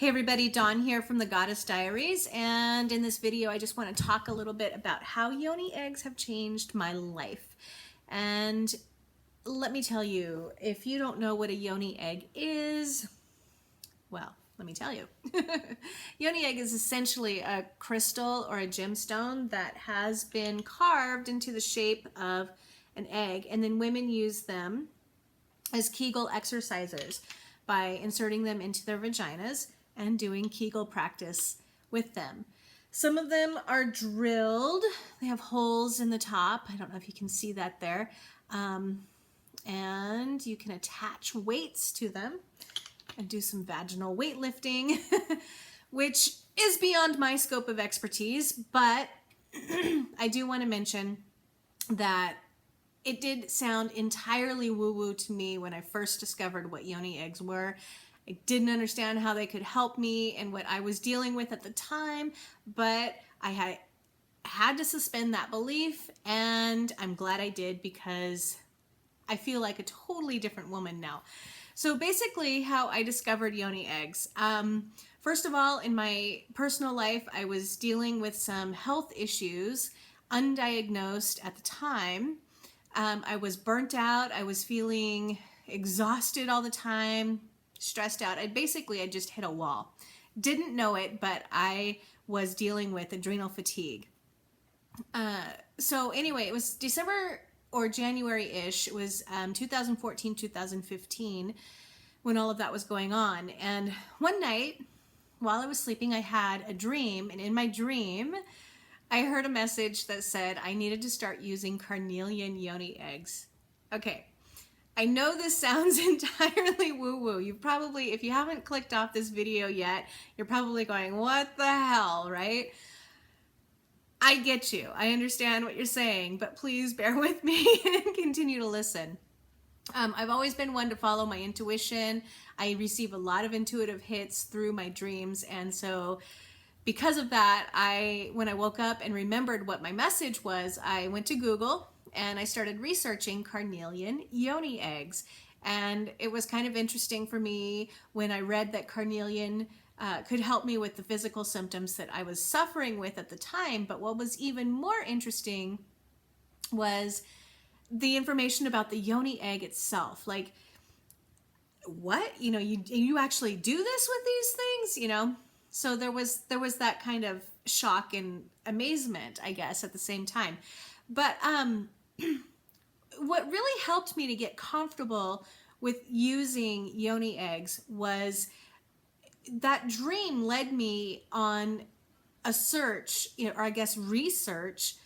Hey everybody, Dawn here from the Goddess Diaries, and in this video I just want to talk a little bit about how Yoni eggs have changed my life. And let me tell you, if you don't know what a Yoni egg is, well, let me tell you. Yoni egg is essentially a crystal or a gemstone that has been carved into the shape of an egg, and then women use them as Kegel exercisers by inserting them into their vaginas and doing Kegel practice with them. Some of them are drilled. They have holes in the top. I don't know if you can see that there. And you can attach weights to them and do some vaginal weightlifting, which is beyond my scope of expertise, but I do want to mention that it did sound entirely woo-woo to me when I first discovered what Yoni eggs were. I didn't understand how they could help me and what I was dealing with at the time, but I had to suspend that belief, and I'm glad I did because I feel like a totally different woman now. So basically how I discovered Yoni eggs. First of all, in my personal life, I was dealing with some health issues, undiagnosed at the time. I was burnt out. I was feeling exhausted all the time, stressed out. I just hit a wall. Didn't know it, but I was dealing with adrenal fatigue. So anyway, it was December or January-ish. It was 2014, 2015 when all of that was going on. And one night while I was sleeping, I had a dream, and in my dream, I heard a message that said I needed to start using carnelian Yoni eggs. Okay, I know this sounds entirely woo-woo. You probably, if you haven't clicked off this video yet, you're probably going, what the hell, right? I get you. I understand what you're saying, but please bear with me and continue to listen. I've always been one to follow my intuition. I receive a lot of intuitive hits through my dreams, and so because of that, when I woke up and remembered what my message was, I went to Google and I started researching carnelian Yoni eggs. And it was kind of interesting for me when I read that carnelian could help me with the physical symptoms that I was suffering with at the time. But what was even more interesting was the information about the Yoni egg itself. Like, what? You know, you actually do this with these things, you know? So there was that kind of shock and amazement, I guess, at the same time. But what really helped me to get comfortable with using Yoni eggs was that dream led me on a search, or I guess research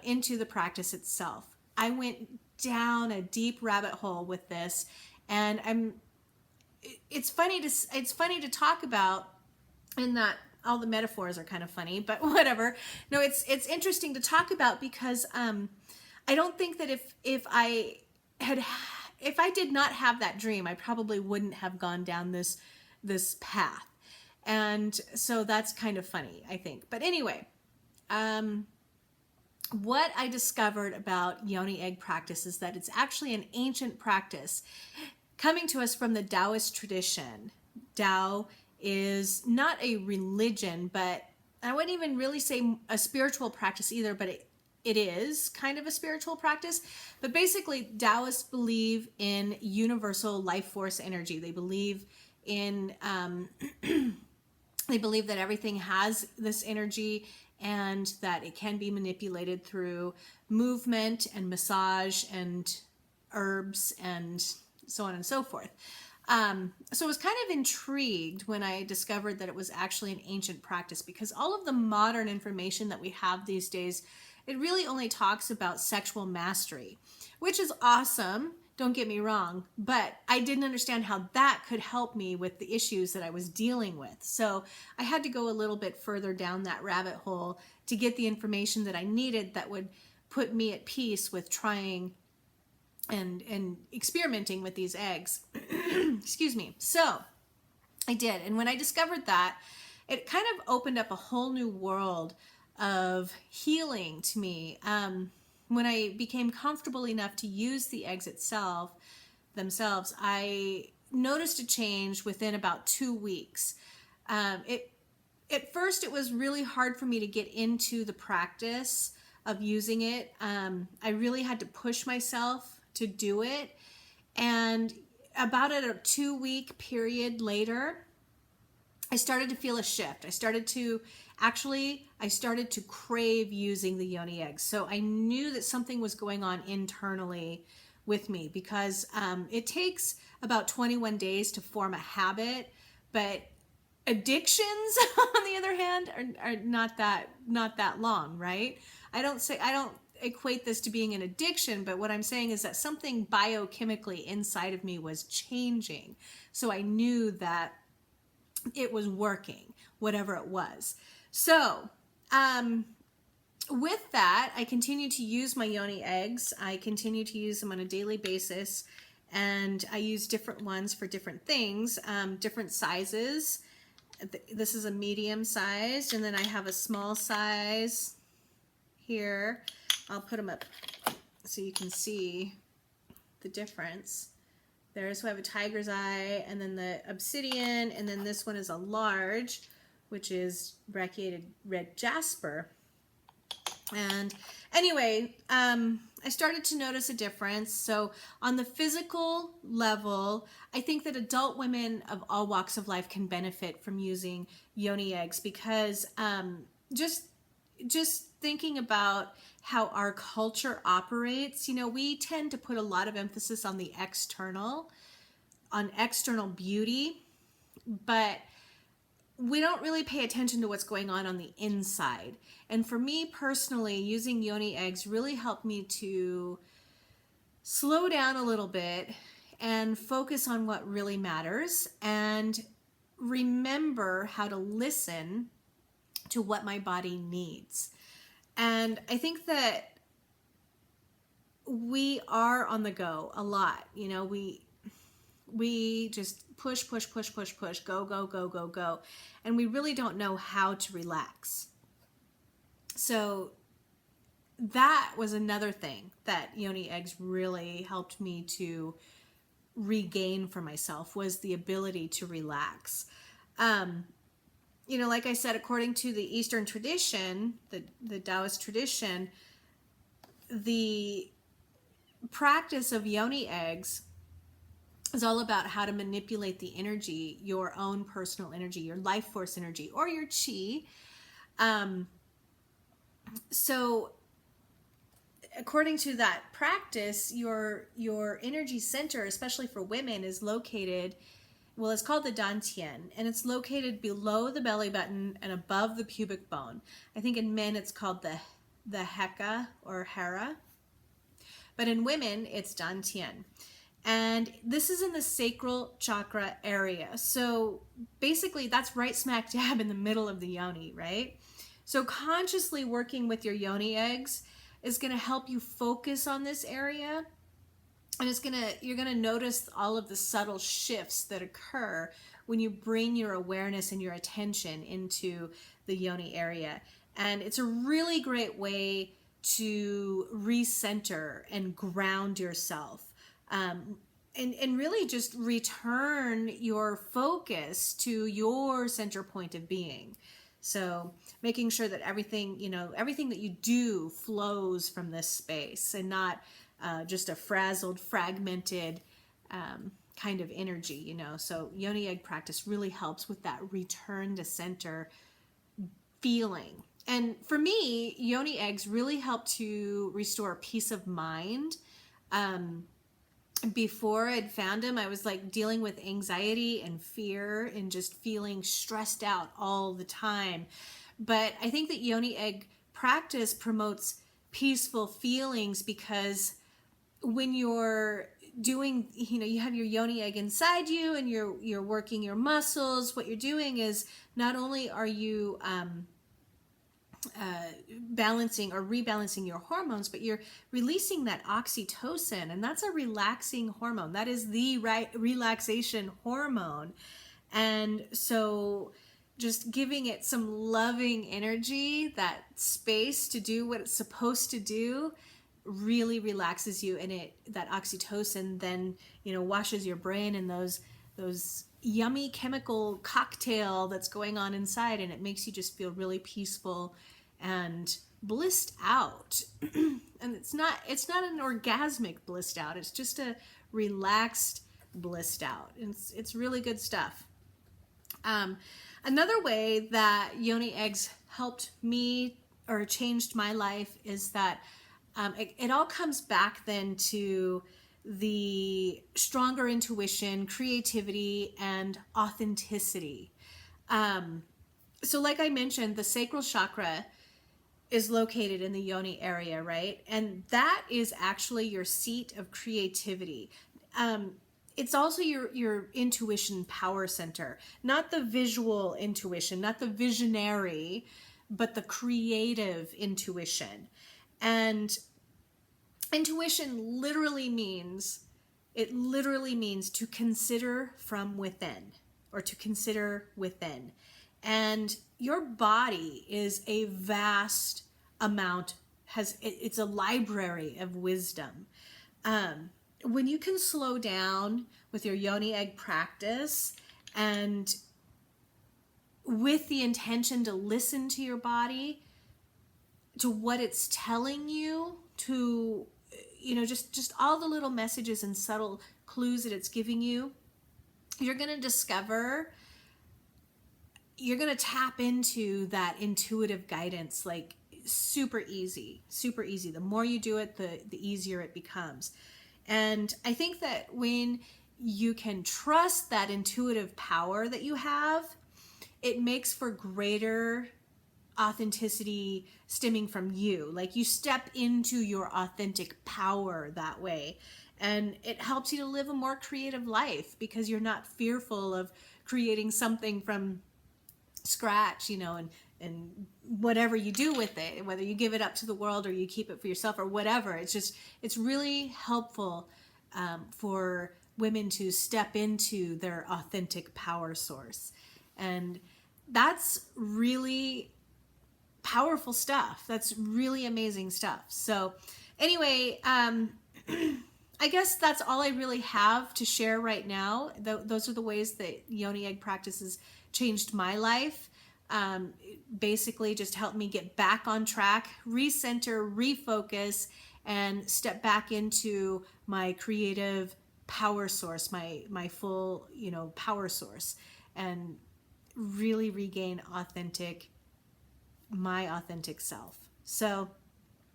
into the practice itself. I went down a deep rabbit hole with this, and it's funny to talk about. And that all the metaphors are kind of funny, but whatever. No, it's interesting to talk about because I don't think that if I did not have that dream, I probably wouldn't have gone down this path. And so that's kind of funny, I think. But anyway, what I discovered about Yoni egg practice is that it's actually an ancient practice coming to us from the Taoist tradition. Tao is not a religion, but I wouldn't even really say a spiritual practice either, but it is kind of a spiritual practice. But basically, Taoists believe in universal life force energy. They believe in, they believe that everything has this energy and that it can be manipulated through movement and massage and herbs and so on and so forth. So I was kind of intrigued when I discovered that it was actually an ancient practice, because all of the modern information that we have these days, it really only talks about sexual mastery, which is awesome, don't get me wrong, but I didn't understand how that could help me with the issues that I was dealing with. So I had to go a little bit further down that rabbit hole to get the information that I needed that would put me at peace with trying and experimenting with these eggs. Excuse me. So I did. And when I discovered that, it kind of opened up a whole new world of healing to me. When I became comfortable enough to use the eggs themselves, I noticed a change within about 2 weeks. At first it was really hard for me to get into the practice of using it. I really had to push myself to do it. And about a 2-week period later, I started to feel a shift. I started to crave using the Yoni eggs. So I knew that something was going on internally with me, because it takes about 21 days to form a habit, but addictions on the other hand are not that long, right? I don't equate this to being an addiction, but what I'm saying is that something biochemically inside of me was changing. So I knew that it was working, whatever it was. So with that, I continue to use my Yoni eggs. I continue to use them on a daily basis, and I use different ones for different things, different sizes. This is a medium sized, and then I have a small size here. I'll put them up so you can see the difference. So I have a tiger's eye, and then the obsidian, and then this one is a large, which is brachiated red jasper. And anyway, I started to notice a difference. So on the physical level, I think that adult women of all walks of life can benefit from using Yoni eggs, because just thinking about how our culture operates, we tend to put a lot of emphasis on the external beauty, but we don't really pay attention to what's going on the inside. And for me personally, using Yoni eggs really helped me to slow down a little bit and focus on what really matters, and remember how to listen to what my body needs. And I think that we are on the go a lot. We just push, go. And we really don't know how to relax. So that was another thing that Yoni eggs really helped me to regain for myself, was the ability to relax. Like I said, according to the Eastern tradition, the Taoist tradition, the practice of Yoni eggs is all about how to manipulate the energy, your own personal energy, your life force energy, or your chi. So according to that practice, your energy center, especially for women, is located, well, it's called the dantian, and it's located below the belly button and above the pubic bone. I think in men it's called the heka or hera, but in women it's dantian. And this is in the sacral chakra area. So basically that's right smack dab in the middle of the yoni, right? So consciously working with your Yoni eggs is going to help you focus on this area. And you're going to notice all of the subtle shifts that occur when you bring your awareness and your attention into the Yoni area. And it's a really great way to recenter and ground yourself. And really just return your focus to your center point of being. So making sure that everything that you do flows from this space, and not just a frazzled, fragmented kind of energy, So Yoni Egg practice really helps with that return to center feeling. And for me, Yoni eggs really help to restore peace of mind. Before I'd found them, I was like dealing with anxiety and fear and just feeling stressed out all the time. But I think that Yoni Egg practice promotes peaceful feelings, because when you're doing, you have your Yoni egg inside you and you're working your muscles, what you're doing is not only are you balancing or rebalancing your hormones, but you're releasing that oxytocin, and that's a relaxing hormone. That is the relaxation hormone. And so just giving it some loving energy, that space to do what it's supposed to do, really relaxes you, and that oxytocin then washes your brain, and those yummy chemical cocktail that's going on inside, and it makes you just feel really peaceful and blissed out. And it's not an orgasmic blissed out, it's just a relaxed blissed out. It's really good stuff. Another way that Yoni Eggs helped me or changed my life is that it all comes back then to the stronger intuition, creativity, and authenticity. So like I mentioned, the sacral chakra is located in the yoni area, right? And that is actually your seat of creativity. It's also your intuition power center, not the visual intuition, not the visionary, but the creative intuition. And intuition literally means to consider from within, or to consider within. And your body is a vast amount, it's a library of wisdom. When you can slow down with your Yoni Egg practice and with the intention to listen to your body, to what it's telling you, to, just all the little messages and subtle clues that it's giving you, you're going to tap into that intuitive guidance, like super easy. The more you do it, the easier it becomes. And I think that when you can trust that intuitive power that you have, it makes for greater authenticity stemming from you. Like you step into your authentic power that way. And it helps you to live a more creative life because you're not fearful of creating something from scratch, and whatever you do with it, whether you give it up to the world or you keep it for yourself or whatever. It's really helpful for women to step into their authentic power source. And that's really powerful stuff. That's really amazing stuff. So anyway, I guess that's all I really have to share right now. Those are the ways that Yoni Egg Practices changed my life. Basically just helped me get back on track, recenter, refocus, and step back into my creative power source, my full, power source, and really regain my authentic self. So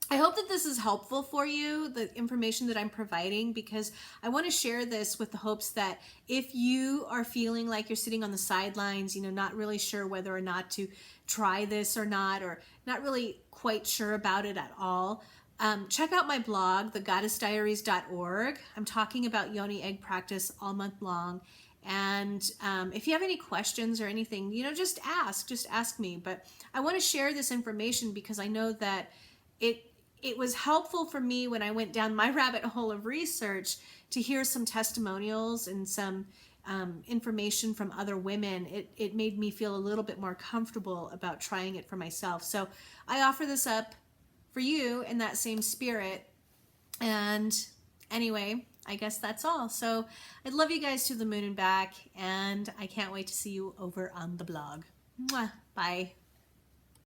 I hope that this is helpful for you, the information that I'm providing, because I want to share this with the hopes that if you are feeling like you're sitting on the sidelines, not really sure whether or not to try this or not not really quite sure about it at all, check out my blog, thegoddessdiaries.org. I'm talking about Yoni Egg practice all month long. And if you have any questions or anything, just ask me. But I want to share this information because I know that it was helpful for me when I went down my rabbit hole of research to hear some testimonials and some information from other women. It made me feel a little bit more comfortable about trying it for myself. So I offer this up for you in that same spirit. And anyway, I guess that's all. So I love you guys to the moon and back, and I can't wait to see you over on the blog. Mwah. Bye.